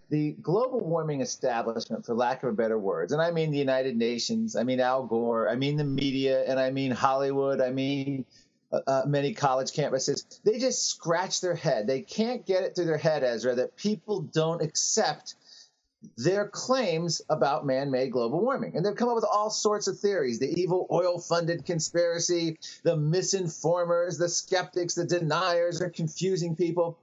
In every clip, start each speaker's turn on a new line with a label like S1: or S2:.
S1: the global warming establishment, for lack of a better words, and I mean the United Nations, I mean Al Gore, I mean the media, and I mean Hollywood, I mean many college campuses, they just scratch their head. They can't get it through their head, Ezra, that people don't accept their claims about man-made global warming. And they've come up with all sorts of theories: the evil oil-funded conspiracy, the misinformers, the skeptics, the deniers are confusing people.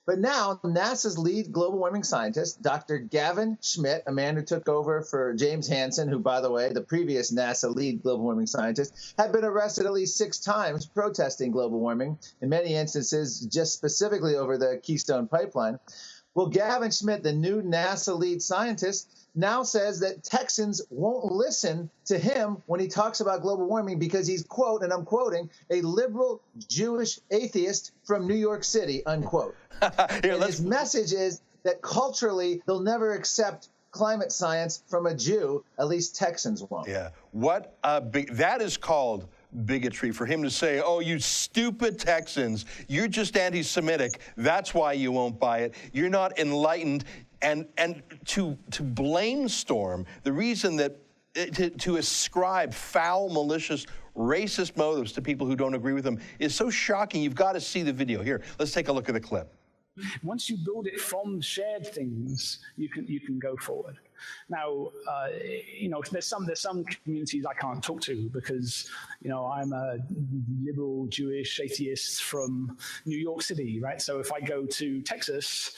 S1: But now NASA's lead global warming scientist, Dr. Gavin Schmidt, a man who took over for James Hansen, who, by the way, the previous NASA lead global warming scientist, had been arrested at least 6 times protesting global warming, in many instances just specifically over the Keystone Pipeline. Well, Gavin Schmidt, the new NASA lead scientist, now says that Texans won't listen to him when he talks about global warming because he's, quote, and I'm quoting, a liberal Jewish atheist from New York City, unquote. His message is that culturally they'll never accept climate science from a Jew, at least Texans won't.
S2: Yeah, what a that is called bigotry, for him to say, oh, you stupid Texans, you're just anti-Semitic, that's why you won't buy it, you're not enlightened, and to blame Storm, the reason that, to ascribe foul, malicious, racist motives to people who don't agree with him is so shocking. You've got to see the video. Here, let's take a look at the clip.
S3: Once you build it from shared things, you can go forward. Now, you know, there's some communities I can't talk to because, you know, I'm a liberal Jewish atheist from New York City, right? So if I go to Texas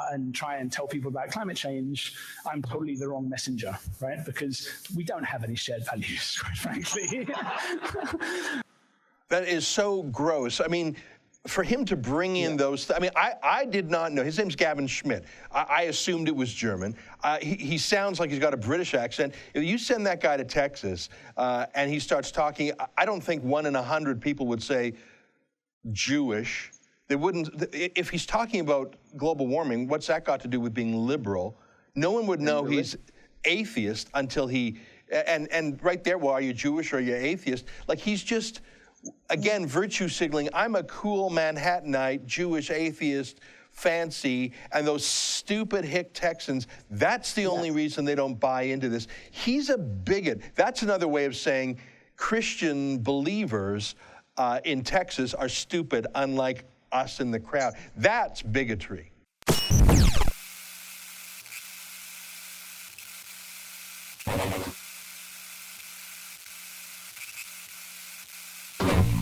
S3: and try and tell people about climate change, I'm totally the wrong messenger, right? Because we don't have any shared values, quite frankly.
S2: That is so gross. I mean, for him to bring in those, I mean, I did not know. His name's Gavin Schmidt. I assumed it was German. He sounds like he's got a British accent. If you send that guy to Texas and he starts talking, I don't think 1 in 100 people would say Jewish. They wouldn't. If he's talking about global warming, what's that got to do with being liberal? No one would know he's atheist until he, and right there, well, are you Jewish or are you atheist? Like, he's just, again, virtue signaling. I'm a cool Manhattanite, Jewish, atheist, fancy, and those stupid hick Texans, that's the only reason they don't buy into this. He's a bigot. That's another way of saying Christian believers in Texas are stupid, unlike us in the crowd. That's bigotry.